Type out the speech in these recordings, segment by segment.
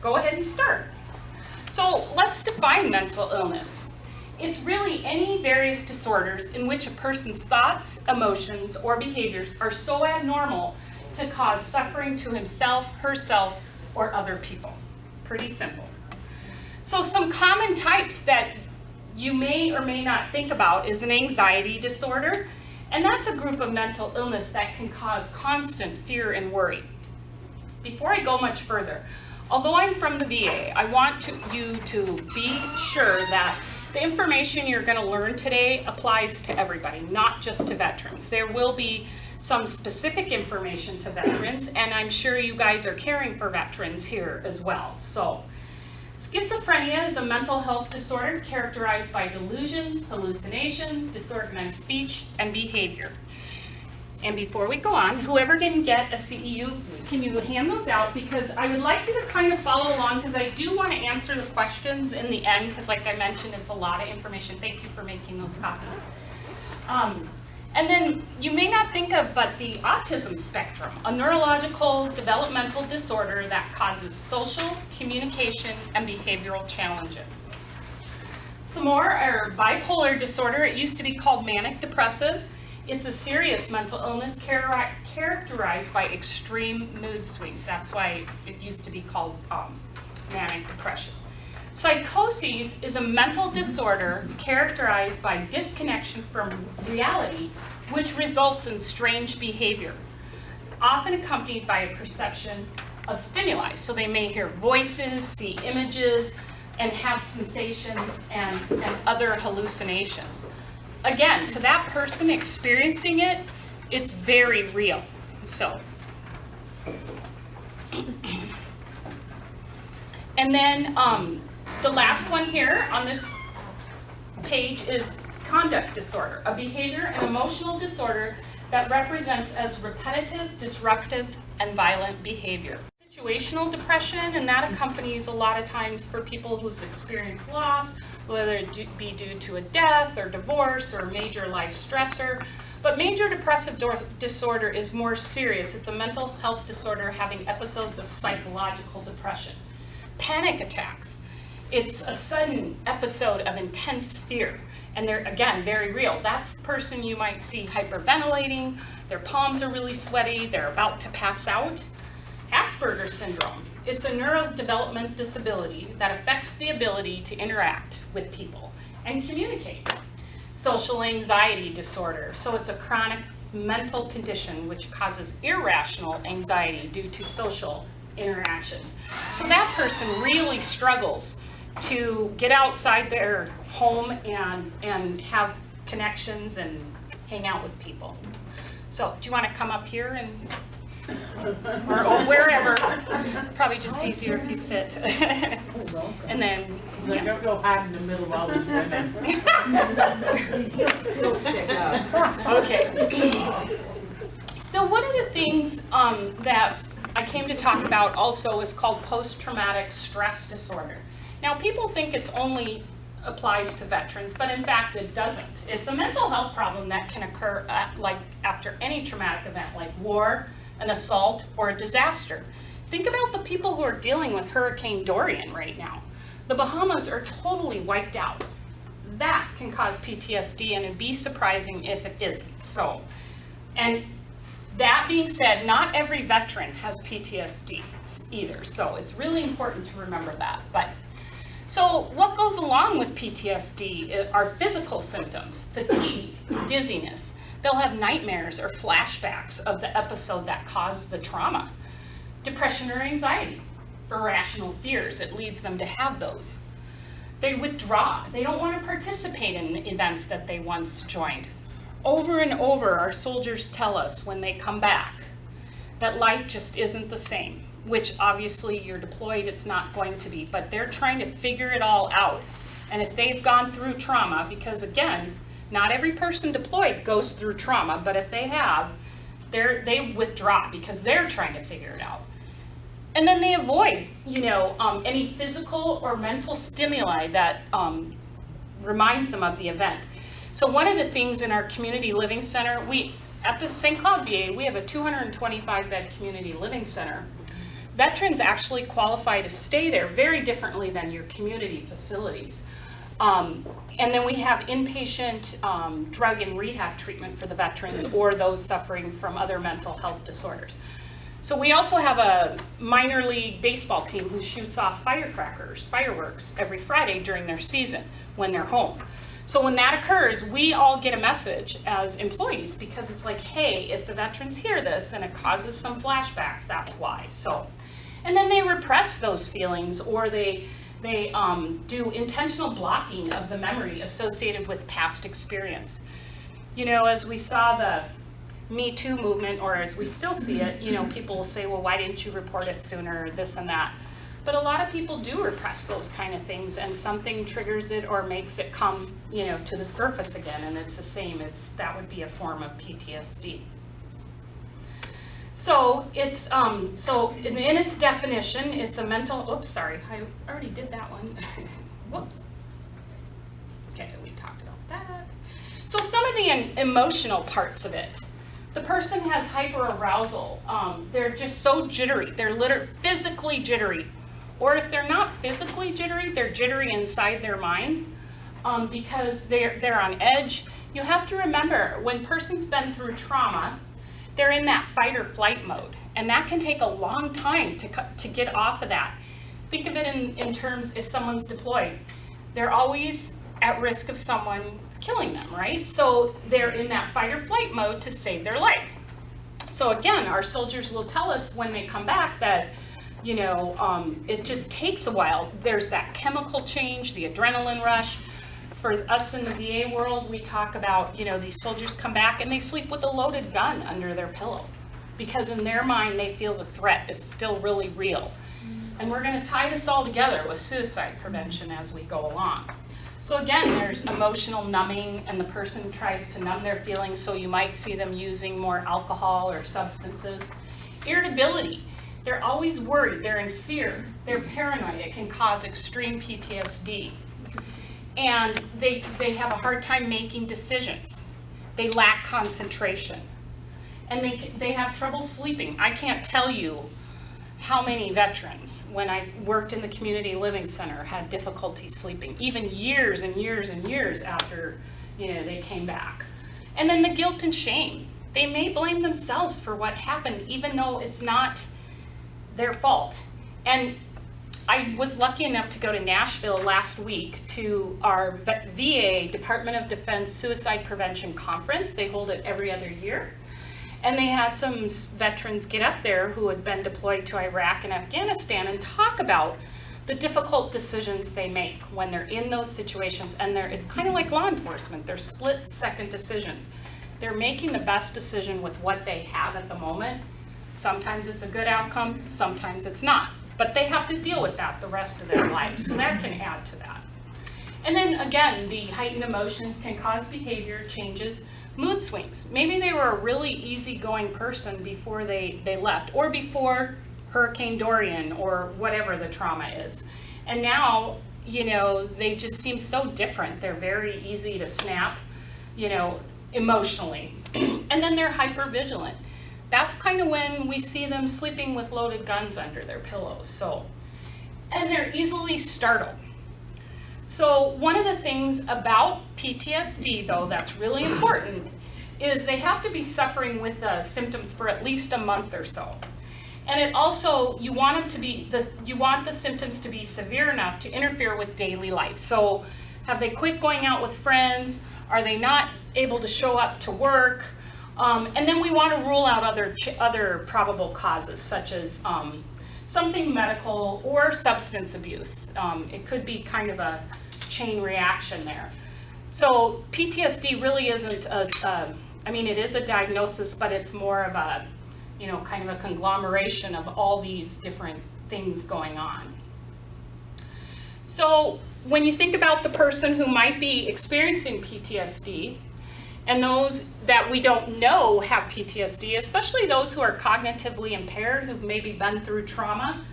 go ahead and start. So let's define mental illness. It's really any various disorders in which a person's thoughts, emotions, or behaviors are so abnormal to cause suffering to himself, herself, or other people. Pretty simple. So some common types that you may or may not think about is an anxiety disorder, and that's a group of mental illness that can cause constant fear and worry. Before I go much further, although I'm from the VA, I want you to be sure that the information you're going to learn today applies to everybody, not just to veterans. There will be some specific information to veterans, and I'm sure you guys are caring for veterans here as well. So, schizophrenia is a mental health disorder characterized by delusions, hallucinations, disorganized speech, and behavior. And before we go on, whoever didn't get a CEU, can you hand those out? Because I would like you to kind of follow along, because I do want to answer the questions in the end, because like I mentioned, it's a lot of information. Thank you for making those copies. And then you may not think of, but the autism spectrum, a neurological developmental disorder that causes social, communication, and behavioral challenges. Some more are bipolar disorder. It used to be called manic depressive. It's a serious mental illness characterized by extreme mood swings. That's why it used to be called manic depression. Psychosis is a mental disorder characterized by disconnection from reality, which results in strange behavior, often accompanied by a perception of stimuli. So they may hear voices, see images, and have sensations and other hallucinations. Again, to that person experiencing it, it's very real. So, and then the last one here on this page is conduct disorder, a behavior and emotional disorder that represents as repetitive, disruptive, and violent behavior. Situational depression, and that accompanies a lot of times for people who's experienced loss, whether it be due to a death or divorce or major life stressor. But major depressive disorder is more serious. It's a mental health disorder having episodes of psychological depression. Panic attacks. It's a sudden episode of intense fear, and they're, again, very real. That's the person you might see hyperventilating, their palms are really sweaty, they're about to pass out. Asperger's syndrome. It's a neurodevelopment disability that affects the ability to interact with people and communicate. Social anxiety disorder. So it's a chronic mental condition which causes irrational anxiety due to social interactions. So that person really struggles to get outside their home and have connections and hang out with people. So do you want to come up here and or wherever? Probably just easier if you sit. And then don't go hide in the middle of all these women. Okay. So one of the things that I came to talk about also is called post-traumatic stress disorder. Now, people think it's only applies to veterans, but in fact it doesn't. It's a mental health problem that can occur like after any traumatic event, like war, an assault, or a disaster. Think about the people who are dealing with Hurricane Dorian right now. The Bahamas are totally wiped out. That can cause PTSD, and it'd be surprising if it isn't. So, and that being said, not every veteran has PTSD either, so it's really important to remember that. But so what goes along with PTSD are physical symptoms, fatigue, dizziness. They'll have nightmares or flashbacks of the episode that caused the trauma. Depression or anxiety, irrational fears, it leads them to have those. They withdraw. They don't want to participate in events that they once joined. Over and over, our soldiers tell us when they come back that life just isn't the same, which obviously you're deployed, it's not going to be, but they're trying to figure it all out. And if they've gone through trauma, because again, not every person deployed goes through trauma, but if they have, they withdraw because they're trying to figure it out. And then they avoid, any physical or mental stimuli that reminds them of the event. So one of the things in our community living center, at the St. Cloud VA, we have a 225 bed community living center veterans actually qualify to stay there very differently than your community facilities. And then we have inpatient drug and rehab treatment for the veterans or those suffering from other mental health disorders. So we also have a minor league baseball team who shoots off fireworks every Friday during their season when they're home. So when that occurs, we all get a message as employees because it's like, hey, if the veterans hear this and it causes some flashbacks, that's why. So, and then they repress those feelings, or they do intentional blocking of the memory associated with past experience. You know, as we saw the Me Too movement, or as we still see it, you know, people will say, well, why didn't you report it sooner, this and that. But a lot of people do repress those kind of things, and something triggers it or makes it come, you know, to the surface again, and it's the same. That would be a form of PTSD. So it's so in its definition, it's a mental. Oops, sorry, I already did that one. Whoops. Okay, we talked about that. So some of the emotional parts of it. The person has hyperarousal. They're just so jittery. They're literally physically jittery. Or if they're not physically jittery, they're jittery inside their mind because they're on edge. You have to remember, when a person's been through trauma, they're in that fight or flight mode. And that can take a long time to get off of that. Think of it in terms, if someone's deployed, they're always at risk of someone killing them, right? So they're in that fight or flight mode to save their life. So again, our soldiers will tell us when they come back that, you know, it just takes a while. There's that chemical change, the adrenaline rush. For us in the VA world, we talk about, you know, these soldiers come back and they sleep with a loaded gun under their pillow because in their mind they feel the threat is still really real. And we're going to tie this all together with suicide prevention as we go along. So again, there's emotional numbing, and the person tries to numb their feelings, so you might see them using more alcohol or substances. Irritability. They're always worried, they're in fear, they're paranoid. It can cause extreme PTSD. And they have a hard time making decisions. They lack concentration. And they have trouble sleeping. I can't tell you how many veterans, when I worked in the community living center, had difficulty sleeping, even years and years and years after, you know, they came back. And then the guilt and shame. They may blame themselves for what happened, even though it's not their fault. And I was lucky enough to go to Nashville last week to our VA Department of Defense Suicide Prevention Conference. They hold it every other year. And they had some veterans get up there who had been deployed to Iraq and Afghanistan and talk about the difficult decisions they make when they're in those situations. And it's kind of like law enforcement. They're split-second decisions. They're making the best decision with what they have at the moment. Sometimes it's a good outcome, sometimes it's not. But they have to deal with that the rest of their lives, so that can add to that. And then again, the heightened emotions can cause behavior changes, mood swings. Maybe they were a really easygoing person before they left, or before Hurricane Dorian, or whatever the trauma is. And now, you know, they just seem so different. They're very easy to snap, you know, emotionally. And then they're hypervigilant. That's kind of when we see them sleeping with loaded guns under their pillows. So, and they're easily startled. So one of the things about PTSD, though, that's really important is they have to be suffering with symptoms for at least a month or so. And it also, you want the symptoms to be severe enough to interfere with daily life. So have they quit going out with friends? Are they not able to show up to work? And then we want to rule out other probable causes, such as something medical or substance abuse. It could be kind of a chain reaction there. So PTSD really isn't it is a diagnosis, but it's more of a, you know, kind of a conglomeration of all these different things going on. So when you think about the person who might be experiencing PTSD, and those that we don't know have PTSD, especially those who are cognitively impaired, who've maybe been through trauma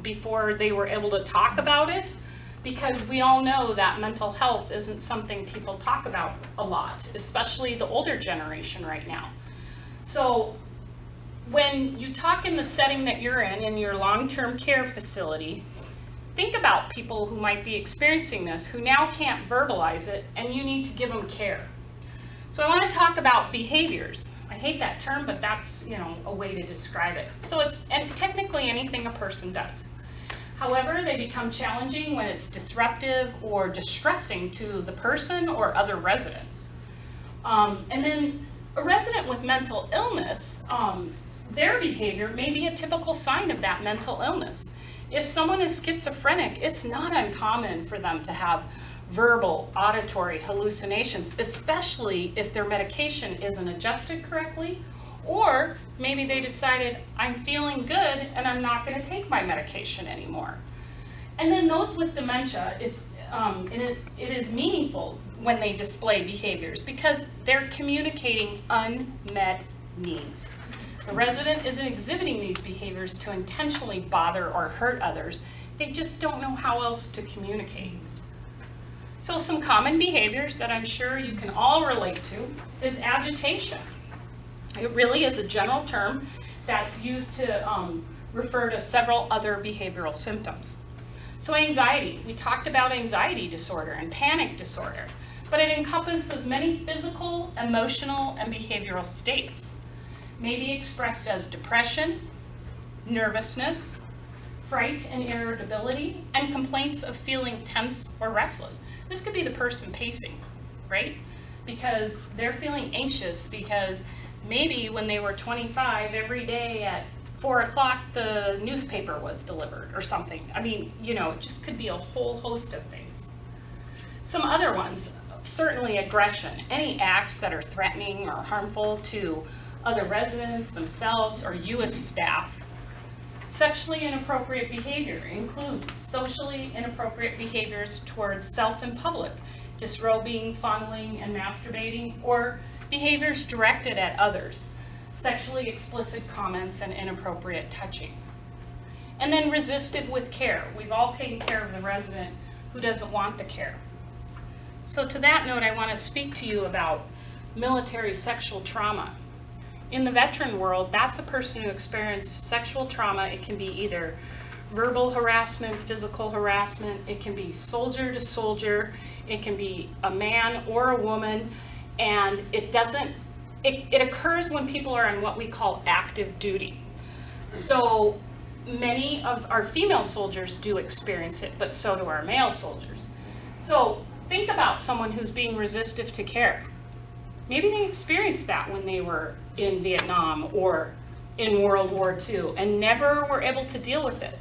before they were able to talk about it, because we all know that mental health isn't something people talk about a lot, especially the older generation right now. So when you talk in the setting that you're in your long-term care facility, think about people who might be experiencing this, who now can't verbalize it, and you need to give them care. So I want to talk about behaviors. I hate that term, but that's, a way to describe it. So it's technically anything a person does. However, they become challenging when it's disruptive or distressing to the person or other residents. And then a resident with mental illness, their behavior may be a typical sign of that mental illness. If someone is schizophrenic, it's not uncommon for them to have verbal, auditory hallucinations, especially if their medication isn't adjusted correctly, or maybe they decided, I'm feeling good and I'm not going to take my medication anymore. And then those with dementia, it is meaningful when they display behaviors because they're communicating unmet needs. The resident isn't exhibiting these behaviors to intentionally bother or hurt others. They just don't know how else to communicate. So some common behaviors that I'm sure you can all relate to is agitation. It really is a general term that's used to refer to several other behavioral symptoms. So anxiety, we talked about anxiety disorder and panic disorder, but it encompasses many physical, emotional, and behavioral states. May be expressed as depression, nervousness, fright and irritability, and complaints of feeling tense or restless. This could be the person pacing, right? Because they're feeling anxious because maybe when they were 25, every day at 4 o'clock, the newspaper was delivered or something. I mean, it just could be a whole host of things. Some other ones, certainly aggression. Any acts that are threatening or harmful to other residents, themselves, or you as staff. Sexually inappropriate behavior includes socially inappropriate behaviors towards self and public, disrobing, fondling, and masturbating, or behaviors directed at others, sexually explicit comments, and inappropriate touching. And then resistive with care. We've all taken care of the resident who doesn't want the care. So to that note, I want to speak to you about military sexual trauma. In the veteran world, that's a person who experienced sexual trauma. It can be either verbal harassment, physical harassment, it can be soldier to soldier, it can be a man or a woman, and it occurs when people are on what we call active duty. So many of our female soldiers do experience it, but so do our male soldiers. So think about someone who's being resistive to care. Maybe they experienced that when they were in Vietnam or in World War II and never were able to deal with it.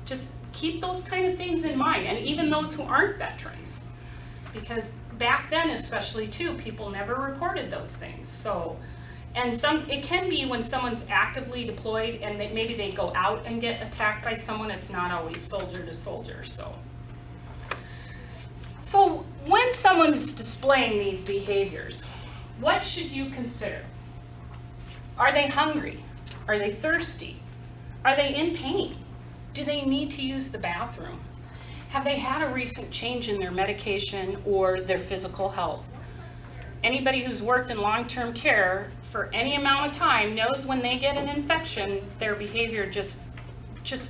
Just keep those kind of things in mind, and even those who aren't veterans. Because back then especially too, people never reported those things. So, and it can be when someone's actively deployed and maybe they go out and get attacked by someone, it's not always soldier to soldier. So when someone's displaying these behaviors, what should you consider? Are they hungry? Are they thirsty? Are they in pain? Do they need to use the bathroom? Have they had a recent change in their medication or their physical health? Anybody who's worked in long-term care for any amount of time knows when they get an infection, their behavior just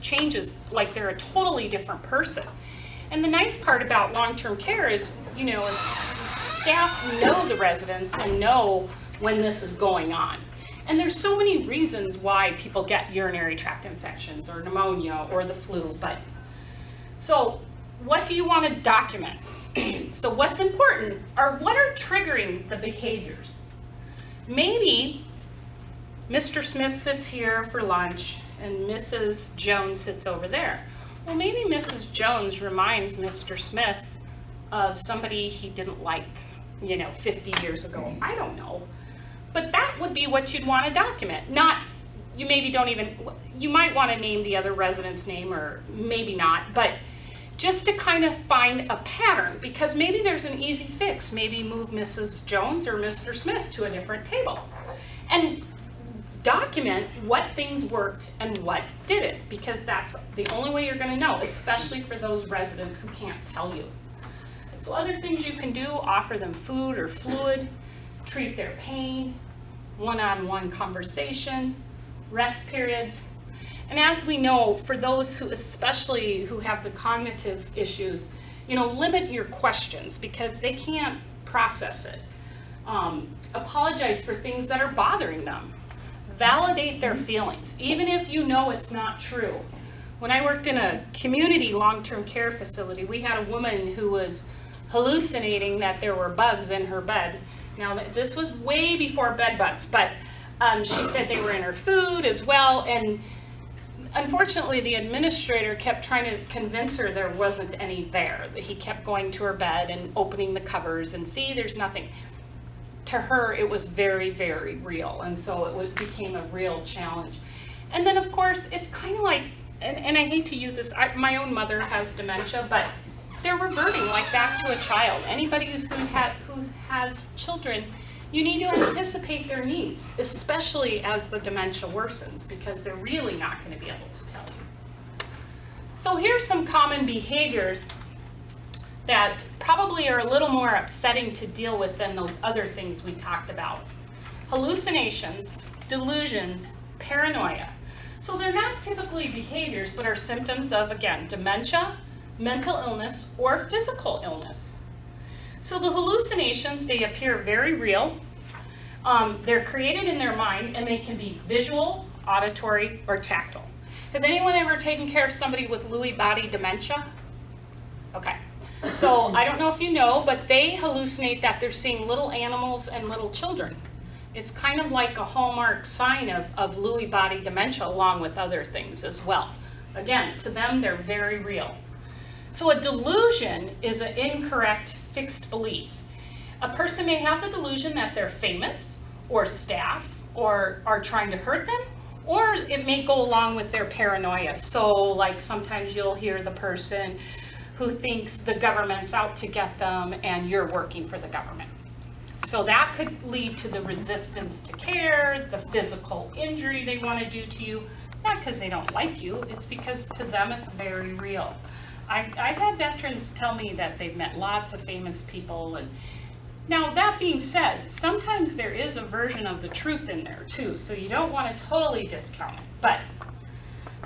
changes, like they're a totally different person. And the nice part about long-term care is, staff know the residents and know when this is going on. And there's so many reasons why people get urinary tract infections or pneumonia or the flu. So what do you want to document? So what's important are what are triggering the behaviors. Maybe Mr. Smith sits here for lunch and Mrs. Jones sits over there. Well, maybe Mrs. Jones reminds Mr. Smith of somebody he didn't like, 50 years ago. I don't know. But that would be what you'd want to document. You might want to name the other resident's name or maybe not, but just to kind of find a pattern, because maybe there's an easy fix. Maybe move Mrs. Jones or Mr. Smith to a different table. And document what things worked and what didn't, because that's the only way you're going to know, especially for those residents who can't tell you. So other things you can do, offer them food or fluid, treat their pain, one-on-one conversation, rest periods. And as we know, for those who, especially who have the cognitive issues, limit your questions because they can't process it. Apologize for things that are bothering them. Validate their feelings, even if you know it's not true. When I worked in a community long-term care facility, we had a woman who was hallucinating that there were bugs in her bed. Now, this was way before bed bugs, but she said they were in her food as well, and unfortunately, the administrator kept trying to convince her there wasn't any there. He kept going to her bed and opening the covers and see, there's nothing. To her, it was very, very real, and so it became a real challenge. And then, of course, it's kind of like, and I hate to use this, my own mother has dementia, but they're reverting like back to a child. Anybody who has children, you need to anticipate their needs, especially as the dementia worsens, because they're really not going to be able to tell you. So here's some common behaviors that probably are a little more upsetting to deal with than those other things we talked about. Hallucinations, delusions, paranoia. So they're not typically behaviors, but are symptoms of, again, dementia, mental illness, or physical illness. So the hallucinations, they appear very real. They're created in their mind, and they can be visual, auditory, or tactile. Has anyone ever taken care of somebody with Lewy body dementia? Okay. So I don't know if you know, but they hallucinate that they're seeing little animals and little children. It's kind of like a hallmark sign of Lewy body dementia, along with other things as well. Again, to them, they're very real. So a delusion is an incorrect fixed belief. A person may have the delusion that they're famous, or staff, or are trying to hurt them, or it may go along with their paranoia. So like sometimes you'll hear the person who thinks the government's out to get them and you're working for the government. So that could lead to the resistance to care, the physical injury they want to do to you, not because they don't like you, it's because to them it's very real. I've had veterans tell me that they've met lots of famous people, and now that being said, sometimes there is a version of the truth in there too, so you don't want to totally discount it.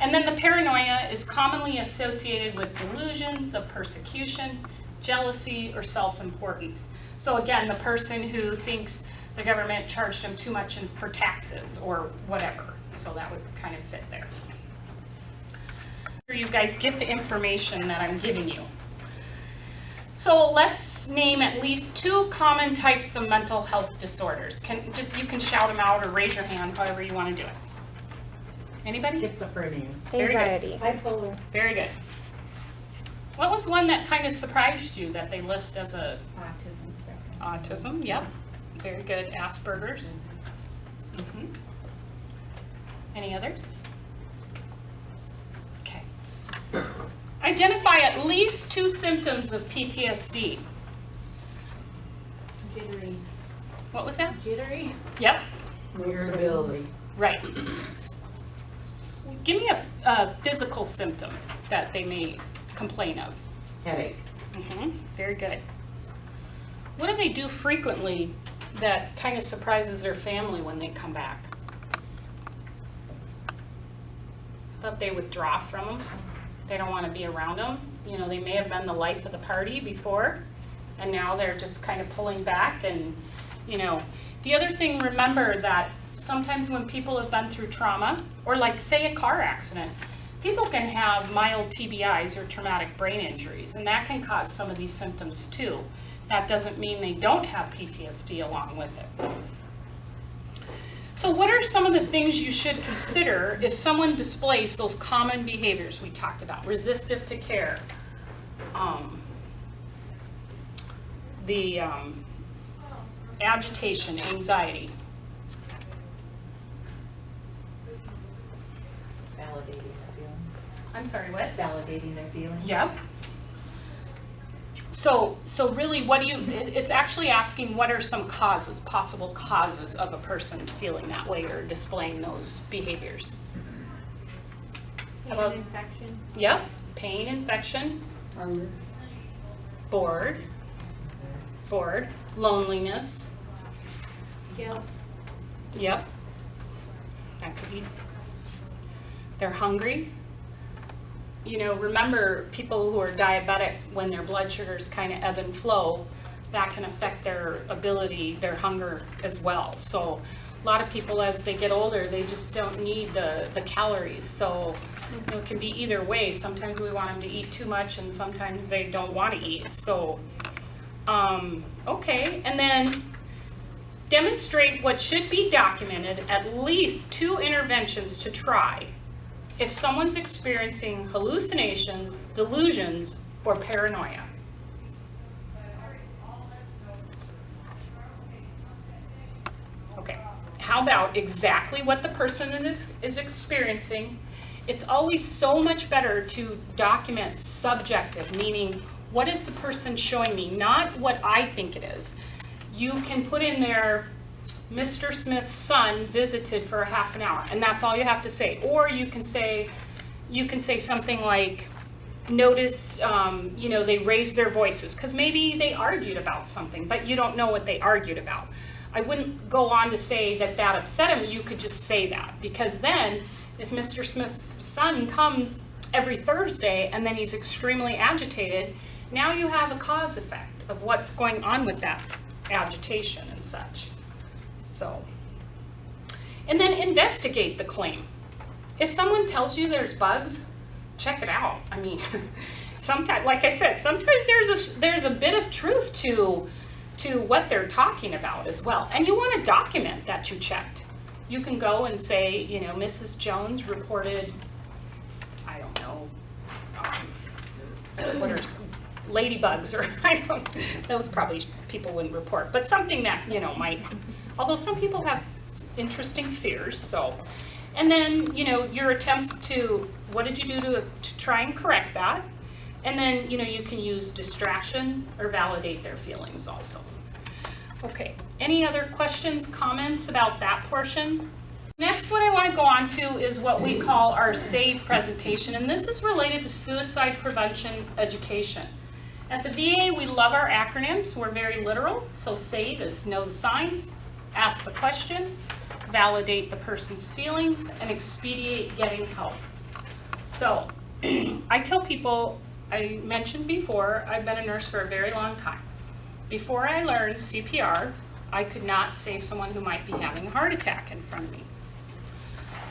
And then the paranoia is commonly associated with delusions of persecution, jealousy, or self-importance. So again, the person who thinks the government charged them too much for taxes or whatever. So that would kind of fit there. You guys get the information that I'm giving you. So let's name at least 2 common types of mental health disorders. You can shout them out or raise your hand, however you want to do it. Anybody? Schizophrenia. Anxiety. Bipolar. Very good. What was one that kind of surprised you that they list as a Autism spectrum. autism? Yep. Very good. Asperger's. Mm-hmm. Any others? Okay. Identify at least 2 symptoms of PTSD. Jittery. What was that? Jittery. Yep. Irritability. Right. Give me a physical symptom that they may complain of. Headache. Mm-hmm. Very good. What do they do frequently that kind of surprises their family when they come back? Thought they withdraw from them. They don't want to be around them. You know, they may have been the life of the party before, and now they're just kind of pulling back. And, you know, the other thing, remember that sometimes when people have been through trauma, or like say a car accident, people can have mild TBIs or traumatic brain injuries, and that can cause some of these symptoms too. That doesn't mean they don't have PTSD along with it. So what are some of the things you should consider if someone displays those common behaviors we talked about? Resistive to care, agitation, anxiety. Validating their feelings. I'm sorry, what? Validating their feelings. Yep. So really, it's actually asking what are some causes, possible causes of a person feeling that way or displaying those behaviors. How about infection. Yep, pain, infection, Hunger. bored, loneliness, Guilt. yep. That could be they're hungry. You know, remember people who are diabetic, when their blood sugars kind of ebb and flow, that can affect their ability, their hunger as well. So a lot of people, as they get older, they just don't need the calories. So it can be either way. Sometimes we want them to eat too much, and sometimes they don't want to eat. So, okay, and then demonstrate what should be documented, at least 2 interventions to try if someone's experiencing hallucinations, delusions, or paranoia. Okay, how about exactly what the person is experiencing? It's always so much better to document subjective, meaning what is the person showing me, not what I think it is. You can put in there, Mr. Smith's son visited for a half an hour, and that's all you have to say. Or you can say something like, notice, you know, they raised their voices, because maybe they argued about something, but you don't know what they argued about. I wouldn't go on to say that that upset him. You could just say that, because then if Mr. Smith's son comes every Thursday and then he's extremely agitated, now you have a cause effect of what's going on with that agitation and such. So, and then investigate the claim. If someone tells you there's bugs, check it out. I mean, sometimes, like I said, sometimes there's a bit of truth to what they're talking about as well. And you want to document that you checked. You can go and say, you know, Mrs. Jones reported, I don't know, what are some ladybugs, or I don't, those probably people wouldn't report, but something that, you know, might, although some people have interesting fears. So, and then, you know, your attempts to, what did you do to try and correct that? And then, you know, you can use distraction or validate their feelings also. Okay, any other questions, comments about that portion? Next, what I want to go on to is what we call our SAVE presentation, and this is related to suicide prevention education. At the VA, we love our acronyms. We're very literal. So SAVE is know the signs, ask the question, validate the person's feelings, and expedite getting help. So I tell people, I mentioned before, I've been a nurse for a very long time. Before I learned CPR, I could not save someone who might be having a heart attack in front of me.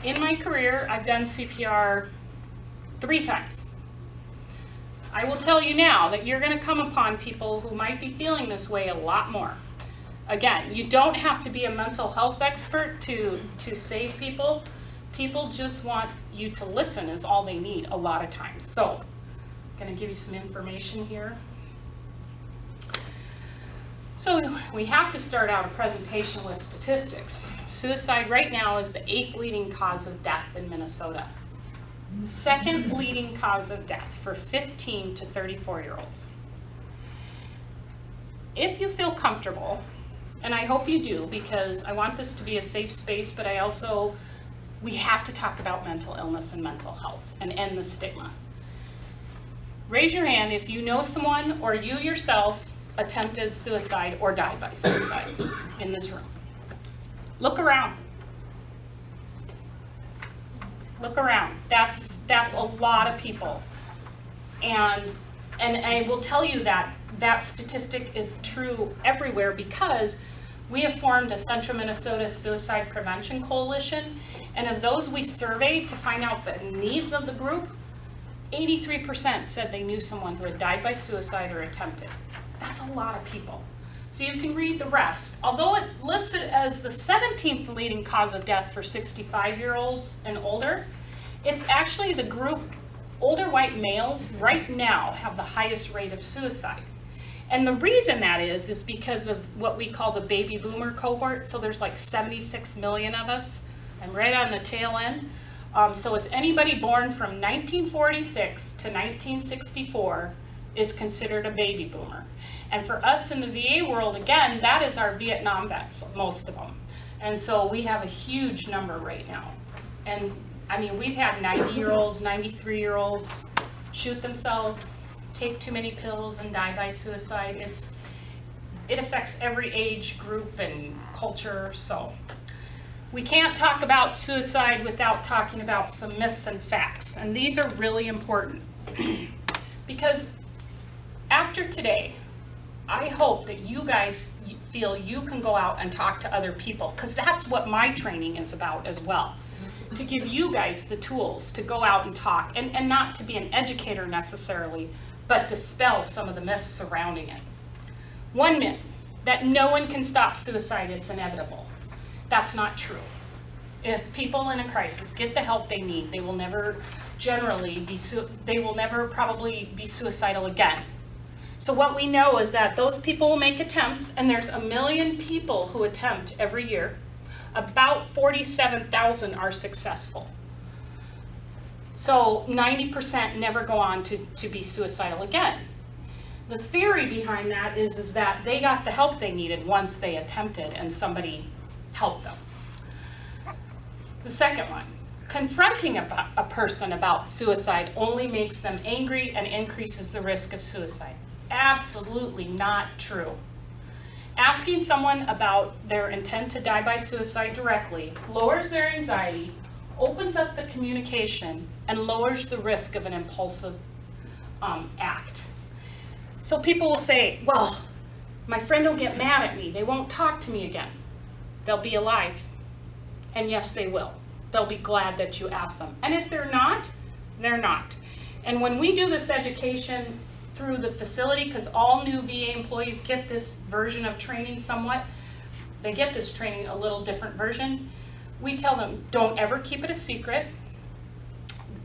In my career, I've done CPR 3 times. I will tell you now that you're going to come upon people who might be feeling this way a lot more. Again, you don't have to be a mental health expert to save people. People just want you to listen is all they need a lot of times. So, I'm going to give you some information here. So we have to start out a presentation with statistics. Suicide right now is the 8th leading cause of death in Minnesota. 2nd leading cause of death for 15 to 34-year-olds. If you feel comfortable, and I hope you do, because I want this to be a safe space, but we have to talk about mental illness and mental health and end the stigma. Raise your hand if you know someone or you yourself attempted suicide or died by suicide in this room. Look around. Look around. That's a lot of people. And I will tell you that that statistic is true everywhere, because we have formed a Central Minnesota Suicide Prevention Coalition, and of those we surveyed to find out the needs of the group, 83% said they knew someone who had died by suicide or attempted. That's a lot of people. So you can read the rest. Although it listed as the 17th leading cause of death for 65-year-olds and older, it's actually the group, older white males right now have the highest rate of suicide. And the reason that is because of what we call the baby boomer cohort. So there's like 76 million of us. I'm right on the tail end. So it's anybody born from 1946 to 1964 is considered a baby boomer. And for us in the VA world, again, that is our Vietnam vets, most of them. And so we have a huge number right now. And I mean, we've had 90-year-olds, 93-year-olds shoot themselves, take too many pills, and die by suicide. It affects every age group and culture. So We can't talk about suicide without talking about some myths and facts, and these are really important. Because after today, I hope that you guys feel you can go out and talk to other people, because that's what my training is about as well. To give you guys the tools to go out and talk, and not to be an educator necessarily, but dispel some of the myths surrounding it. One myth, that no one can stop suicide, it's inevitable. That's not true. If people in a crisis get the help they need, they will never probably be suicidal again. So what we know is that those people will make attempts, and there's 1 million people who attempt every year. About 47,000 are successful. So 90% never go on to be suicidal again. The theory behind that is that they got the help they needed once they attempted and somebody helped them. The second one, confronting a person about suicide only makes them angry and increases the risk of suicide. Absolutely not true. Asking someone about their intent to die by suicide directly lowers their anxiety, opens up the communication, and lowers the risk of an impulsive act. So people will say, well, my friend will get mad at me. They won't talk to me again. They'll be alive. And yes, they will. They'll be glad that you asked them. And if they're not, they're not. And when we do this education through the facility, because all new VA employees get this version of training somewhat, they get this training a little different version. We tell them, don't ever keep it a secret.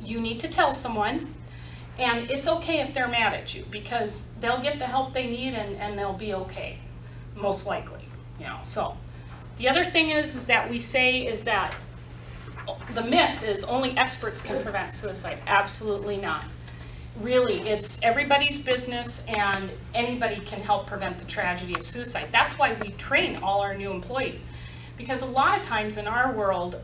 You need to tell someone, and it's okay if they're mad at you, because they'll get the help they need and they'll be okay, most likely. So the other thing is that we say is that the myth is only experts can prevent suicide. Absolutely not. Really, it's everybody's business, and anybody can help prevent the tragedy of suicide. That's why we train all our new employees, because a lot of times in our world,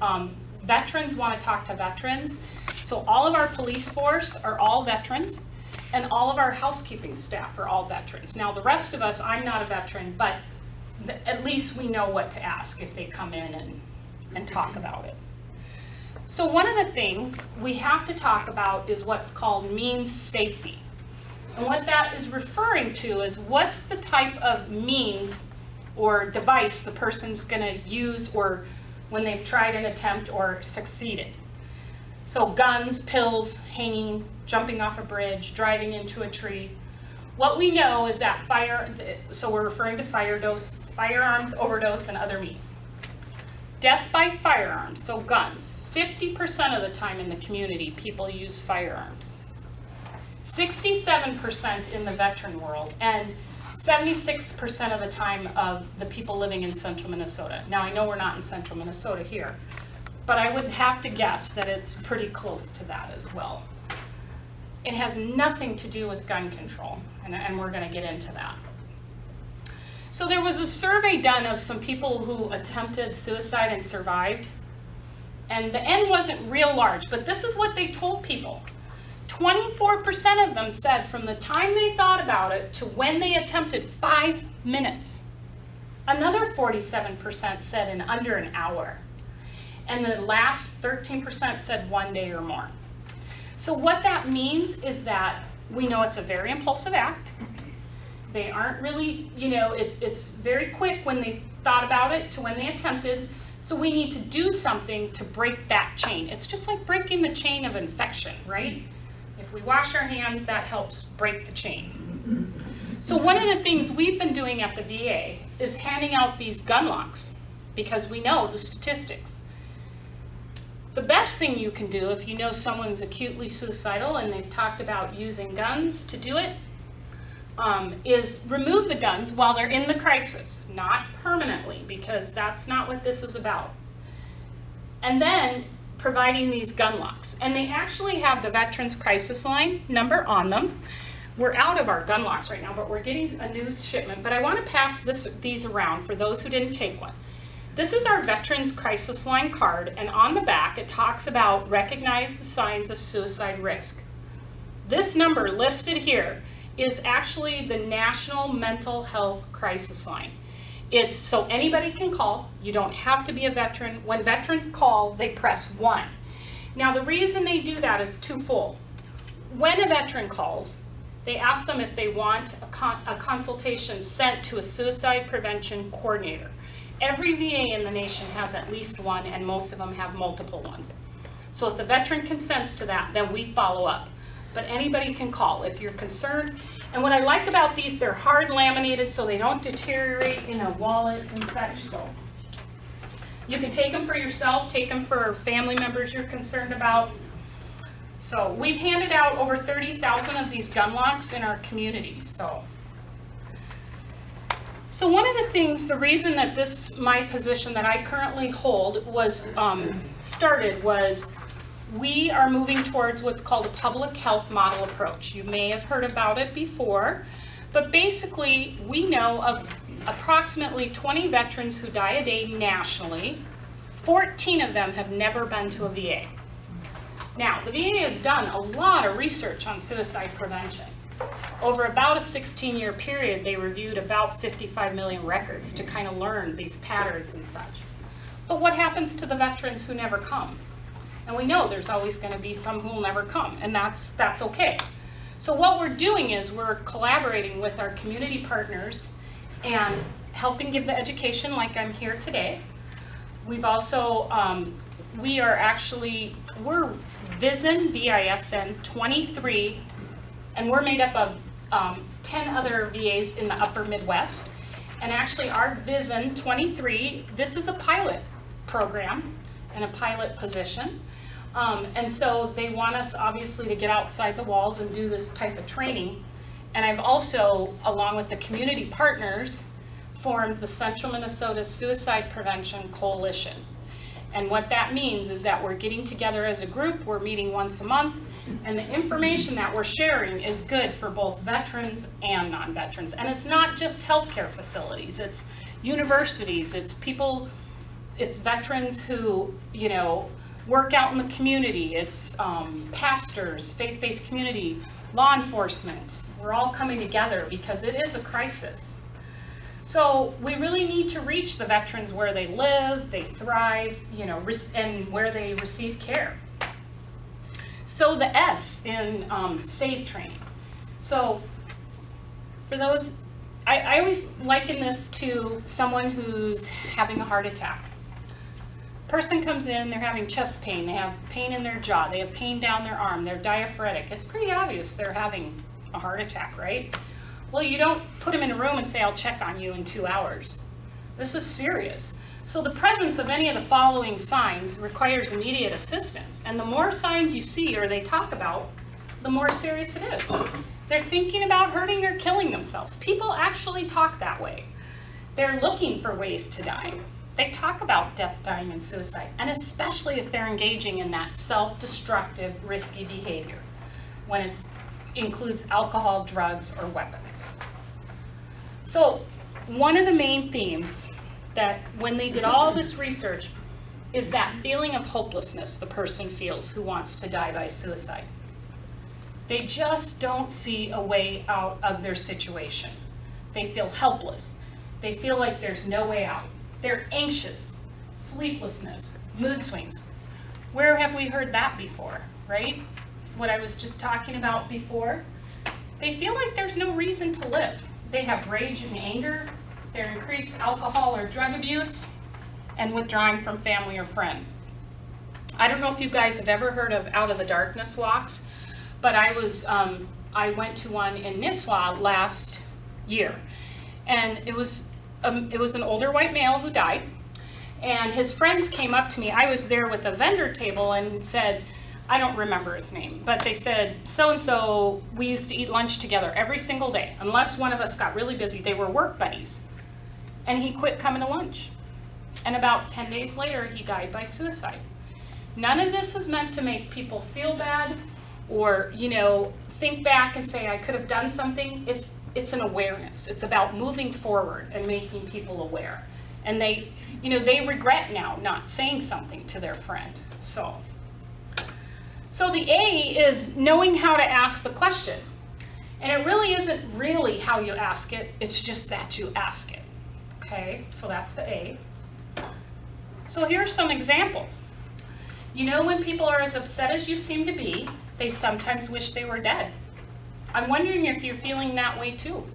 veterans want to talk to veterans. So all of our police force are all veterans, and all of our housekeeping staff are all veterans. Now the rest of us, I'm not a veteran, but at least we know what to ask if they come in and talk about it. So one of the things we have to talk about is what's called means safety. And what that is referring to is what's the type of means or device the person's going to use or when they've tried an attempt or succeeded. So guns, pills, hanging, jumping off a bridge, driving into a tree. What we know is that so we're referring to firearms, overdose, and other means. Death by firearms, so guns. 50% of the time in the community, people use firearms. 67% in the veteran world, and 76% of the time of the people living in central Minnesota. Now I know we're not in central Minnesota here, but I would have to guess that it's pretty close to that as well. It has nothing to do with gun control, and we're going to get into that. So there was a survey done of some people who attempted suicide and survived. And the N wasn't real large, but this is what they told people. 24% of them said from the time they thought about it to when they attempted 5 minutes. Another 47% said in under an hour. And the last 13% said 1 day or more. So what that means is that we know it's a very impulsive act. They aren't really, it's very quick when they thought about it to when they attempted. So we need to do something to break that chain. It's just like breaking the chain of infection, right? If we wash our hands, that helps break the chain. So one of the things we've been doing at the VA is handing out these gun locks, because we know the statistics. The best thing you can do if you know someone's acutely suicidal and they've talked about using guns to do it, is remove the guns while they're in the crisis, not permanently, because that's not what this is about. And then providing these gun locks. And they actually have the Veterans Crisis Line number on them. We're out of our gun locks right now, but we're getting a new shipment. But I want to pass these around for those who didn't take one. This is our Veterans Crisis Line card, and on the back it talks about recognize the signs of suicide risk. This number listed here is actually the National Mental Health Crisis Line. It's so anybody can call. You don't have to be a veteran. When veterans call, they press 1. Now the reason they do that is twofold. When a veteran calls, they ask them if they want a consultation sent to a suicide prevention coordinator. Every VA in the nation has at least one, and most of them have multiple ones. So if the veteran consents to that, then we follow up. But anybody can call if you're concerned. And what I like about these, they're hard laminated so they don't deteriorate in a wallet and such. So you can take them for yourself, take them for family members you're concerned about. So we've handed out over 30,000 of these gun locks in our community. So one of the things, the reason that my position that I currently hold was started was we are moving towards what's called a public health model approach. You may have heard about it before, but basically we know of approximately 20 veterans who die a day nationally. 14 of them have never been to a VA. Now, the VA has done a lot of research on suicide prevention. Over about a 16-year period, they reviewed about 55 million records to kind of learn these patterns and such. But what happens to the veterans who never come? And we know there's always going to be some who will never come, and that's okay. So what we're doing is we're collaborating with our community partners and helping give the education like I'm here today. We've also, we're VISN, V-I-S-N 23, and we're made up of 10 other VAs in the upper Midwest. And actually our VISN 23, this is a pilot program and a pilot position. And so they want us obviously to get outside the walls and do this type of training. And I've also, along with the community partners, formed the Central Minnesota Suicide Prevention Coalition. And what that means is that we're getting together as a group, we're meeting once a month, and the information that we're sharing is good for both veterans and non-veterans. And it's not just healthcare facilities, it's universities, it's people, it's veterans who, you know, work out in the community, it's pastors, faith-based community, law enforcement. We're all coming together because it is a crisis. So we really need to reach the veterans where they live, they thrive, you know, and where they receive care. So the S in SAVE training. So for those, I always liken this to someone who's having a heart attack. Person comes in, they're having chest pain, they have pain in their jaw, they have pain down their arm, they're diaphoretic. It's pretty obvious they're having a heart attack, right? Well, you don't put them in a room and say, I'll check on you in 2 hours. This is serious. So the presence of any of the following signs requires immediate assistance. And the more signs you see or they talk about, the more serious it is. They're thinking about hurting or killing themselves. People actually talk that way. They're looking for ways to die. They talk about death, dying, and suicide, and especially if they're engaging in that self-destructive, risky behavior, when it includes alcohol, drugs, or weapons. So one of the main themes that when they did all this research is that feeling of hopelessness the person feels who wants to die by suicide. They just don't see a way out of their situation. They feel helpless. They feel like there's no way out. They're anxious, sleeplessness, mood swings. Where have we heard that before, right? What I was just talking about before. They feel like there's no reason to live. They have rage and anger, their increased alcohol or drug abuse, and withdrawing from family or friends. I don't know if you guys have ever heard of Out of the Darkness walks, but I went to one in Nisswa last year, and it was an older white male who died, and his friends came up to me. I was there with a vendor table and said, I don't remember his name, but they said, so-and-so, we used to eat lunch together every single day, unless one of us got really busy. They were work buddies. And he quit coming to lunch. And about 10 days later, he died by suicide. None of this is meant to make people feel bad or, you know, think back and say, I could have done something. It's an awareness. It's about moving forward and making people aware. And they, you know, they regret now not saying something to their friend. So the A is knowing how to ask the question. And it really isn't really how you ask it, it's just that you ask it. Okay, so that's the A. So here are some examples. You know, when people are as upset as you seem to be, they sometimes wish they were dead. I'm wondering if you're feeling that way too.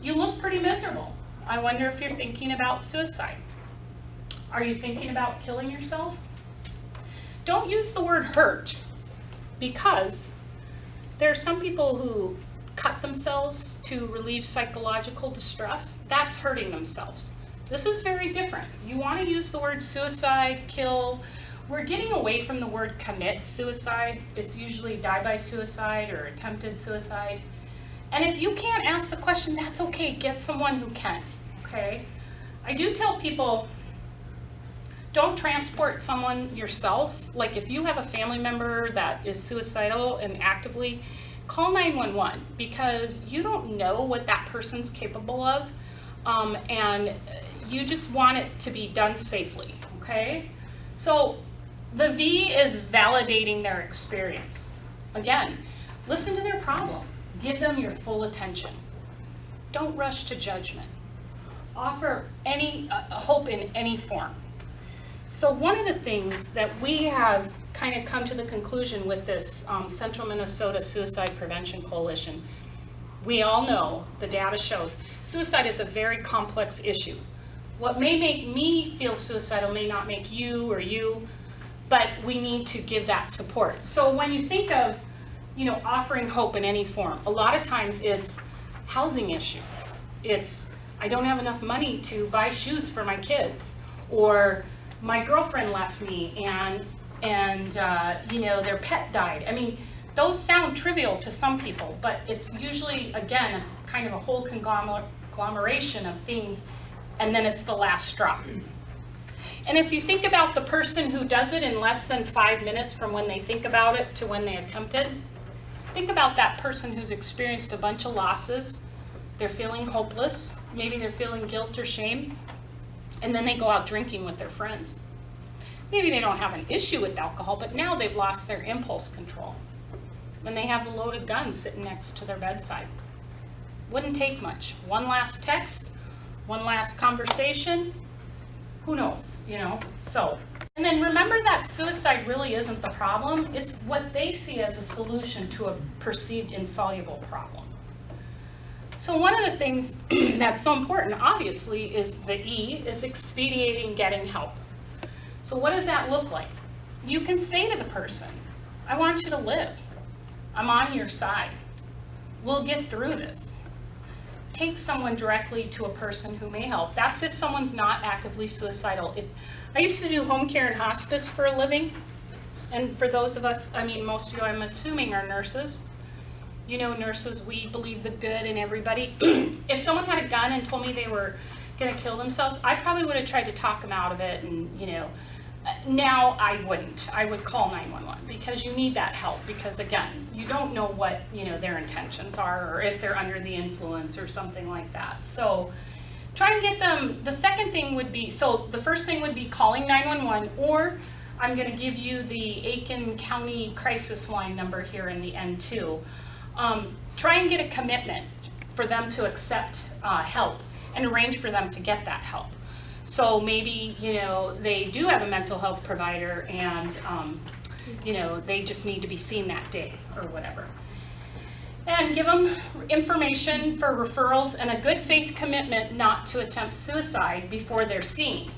You look pretty miserable. I wonder if you're thinking about suicide. Are you thinking about killing yourself? Don't use the word hurt, because there are some people who cut themselves to relieve psychological distress. That's hurting themselves. This is very different. You want to use the word suicide, kill. We're getting away from the word commit suicide. It's usually die by suicide or attempted suicide. And if you can't ask the question, that's okay. Get someone who can, okay? I do tell people, don't transport someone yourself. Like if you have a family member that is suicidal and actively, call 911, because you don't know what that person's capable of, and you just want it to be done safely, okay? So the V is validating their experience. Again, listen to their problem. Give them your full attention. Don't rush to judgment. Offer any hope in any form. So one of the things that we have kind of come to the conclusion with this Central Minnesota Suicide Prevention Coalition, we all know, the data shows, suicide is a very complex issue. What may make me feel suicidal may not make you or you, but we need to give that support. So when you think of, you know, offering hope in any form, a lot of times it's housing issues. It's, I don't have enough money to buy shoes for my kids, or my girlfriend left me and you know, their pet died. I mean, those sound trivial to some people, but it's usually, again, kind of a whole conglomeration of things, and then it's the last straw. And if you think about the person who does it in less than 5 minutes from when they think about it to when they attempt it, think about that person who's experienced a bunch of losses. They're feeling hopeless, maybe they're feeling guilt or shame, and then they go out drinking with their friends. Maybe they don't have an issue with alcohol, but now they've lost their impulse control. And they have the loaded gun sitting next to their bedside. Wouldn't take much. One last text, one last conversation, who knows, you know? So, and then remember that suicide really isn't the problem. It's what they see as a solution to a perceived insoluble problem. So one of the things that's so important, obviously, is the E, is expediting getting help. So what does that look like? You can say to the person, I want you to live. I'm on your side. We'll get through this. Take someone directly to a person who may help. That's if someone's not actively suicidal. I used to do home care and hospice for a living. And for those of us, I mean, most of you, I'm assuming, are nurses. You know, nurses, we believe the good in everybody. If someone had a gun and told me they were going to kill themselves, I probably would have tried to talk them out of it. And, you know, now I wouldn't. I would call 911, because you need that help. Because, again, you don't know what, you know, their intentions are, or if they're under the influence or something like that. So try and get them. The second thing would be, so the first thing would be calling 911, or I'm going to give you the Aiken County crisis line number here in the end too. Try and get a commitment for them to accept help and arrange for them to get that help. So maybe, you know, they do have a mental health provider and, you know, they just need to be seen that day or whatever. And give them information for referrals and a good faith commitment not to attempt suicide before they're seen.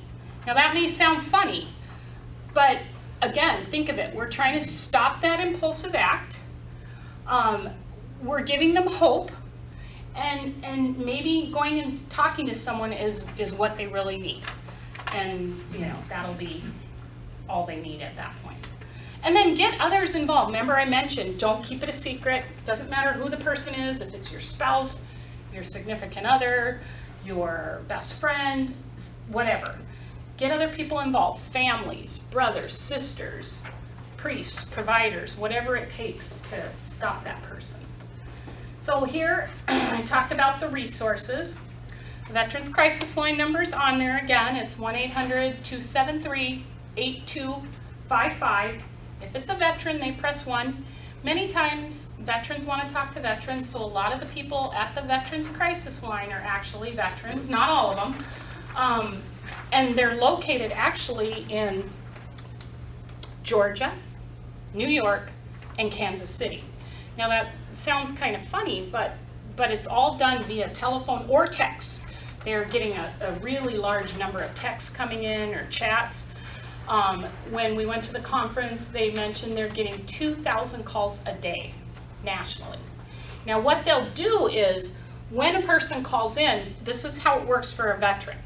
Now that may sound funny, but again, think of it. We're trying to stop that impulsive act. We're giving them hope, and maybe going and talking to someone is what they really need. And, you know, that'll be all they need at that point. And then get others involved. Remember I mentioned, don't keep it a secret. Doesn't matter who the person is, if it's your spouse, your significant other, your best friend, whatever. Get other people involved, families, brothers, sisters, priests, providers, whatever it takes to stop that person. So here, I talked about the resources. The Veterans Crisis Line number's on there again. It's 1-800-273-8255. If it's a veteran, they press 1. Many times veterans want to talk to veterans, so a lot of the people at the Veterans Crisis Line are actually veterans, not all of them. And they're located actually in Georgia, New York, and Kansas City. Now that sounds kind of funny, but it's all done via telephone or text. They're getting a really large number of texts coming in or chats. When we went to the conference, they mentioned they're getting 2,000 calls a day nationally. Now what they'll do is, when a person calls in, this is how it works for a veteran.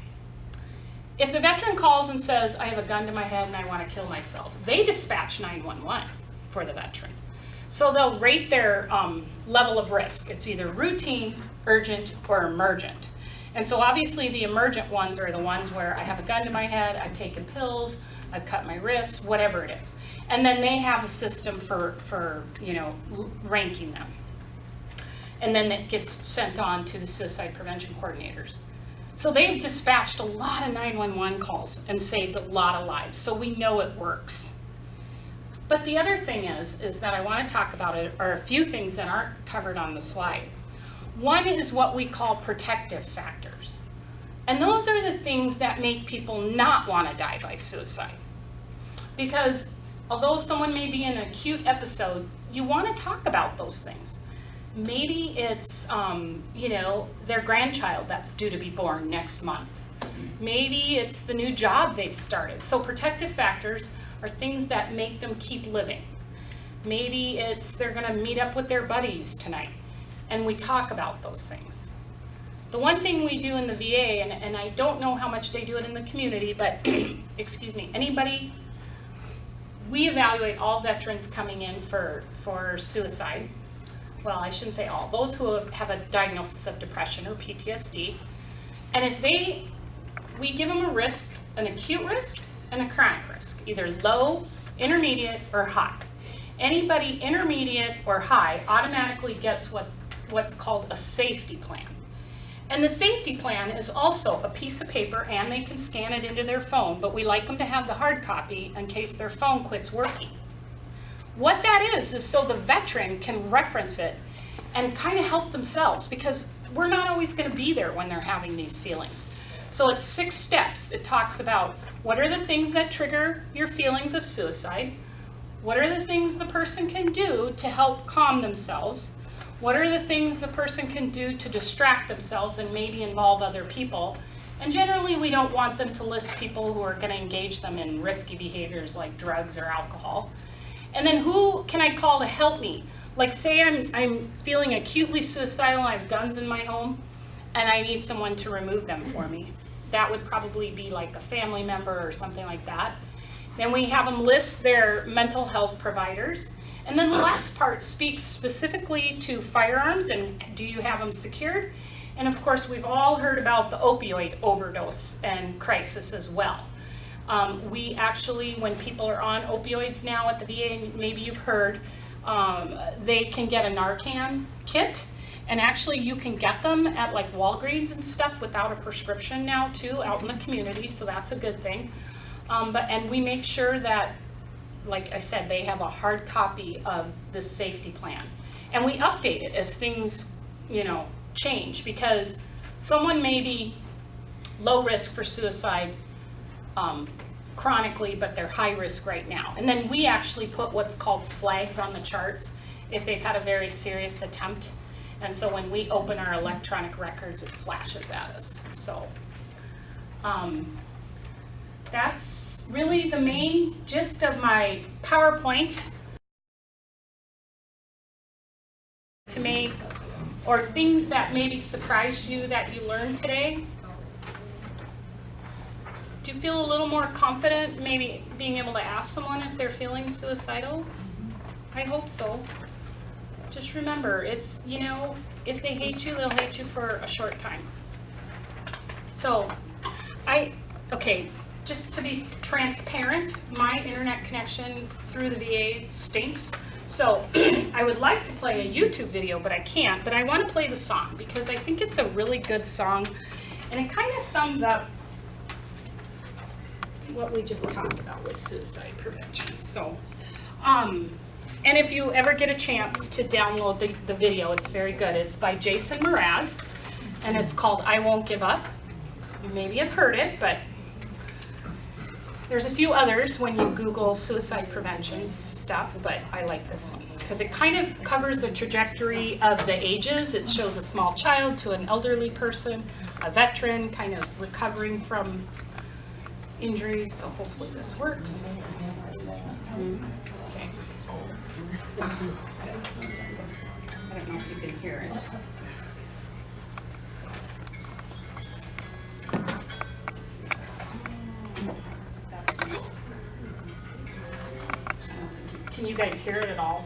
If the veteran calls and says, I have a gun to my head and I want to kill myself, they dispatch 911 for the veteran. So they'll rate their level of risk. It's either routine, urgent, or emergent. And so obviously the emergent ones are the ones where I have a gun to my head, I've taken pills, I've cut my wrists, whatever it is. And then they have a system for ranking them. And then it gets sent on to the suicide prevention coordinators. So they've dispatched a lot of 911 calls and saved a lot of lives. So we know it works. But the other thing is that I want to talk about are a few things that aren't covered on the slide. One is what we call protective factors. And those are the things that make people not want to die by suicide. Because although someone may be in an acute episode, you want to talk about those things. Maybe it's, their grandchild that's due to be born next month. Maybe it's the new job they've started. So protective factors are things that make them keep living. Maybe it's they're going to meet up with their buddies tonight, and we talk about those things. The one thing we do in the VA, and I don't know how much they do it in the community, but excuse me, we evaluate all veterans coming in for suicide. Well, I shouldn't say all, those who have a diagnosis of depression or PTSD. And if we give them a risk, an acute risk and a chronic risk, either low, intermediate, or high. Anybody intermediate or high automatically gets what's called a safety plan. And the safety plan is also a piece of paper, and they can scan it into their phone, but we like them to have the hard copy in case their phone quits working. What that is so the veteran can reference it and kind of help themselves, because we're not always going to be there when they're having these feelings. So it's 6 steps. It talks about what are the things that trigger your feelings of suicide, what are the things the person can do to help calm themselves, what are the things the person can do to distract themselves and maybe involve other people. And generally we don't want them to list people who are going to engage them in risky behaviors like drugs or alcohol. And then who can I call to help me? Like say I'm feeling acutely suicidal, I have guns in my home, and I need someone to remove them for me. That would probably be like a family member or something like that. Then we have them list their mental health providers. And then the last part speaks specifically to firearms and do you have them secured? And of course we've all heard about the opioid overdose and crisis as well. We actually, when people are on opioids now at the VA, maybe you've heard, they can get a Narcan kit, and actually you can get them at like Walgreens and stuff without a prescription now too, out in the community, so that's a good thing. And we make sure that, like I said, they have a hard copy of the safety plan. And we update it as things, change, because someone may be low risk for suicide chronically, but they're high risk right now. And then we actually put what's called flags on the charts if they've had a very serious attempt. And so when we open our electronic records, it flashes at us. So that's really the main gist of my PowerPoint to make, or things that maybe surprised you that you learned today. Do you feel a little more confident maybe being able to ask someone if they're feeling suicidal? I hope so. Just remember, it's, if they hate you, they'll hate you for a short time. So, just to be transparent, my internet connection through the VA stinks. So I would like to play a YouTube video, but I can't. But I want to play the song because I think it's a really good song, and it kind of sums up what we just talked about with suicide prevention. So And if you ever get a chance to download the video, it's very good. It's by Jason Mraz, and it's called I Won't Give Up. You maybe have heard it, but there's a few others when you Google suicide prevention stuff, but I like this one because it kind of covers the trajectory of the ages. It shows a small child to an elderly person, a veteran kind of recovering from injuries, so hopefully this works. Okay. I don't know if you can hear it. Can you guys hear it at all?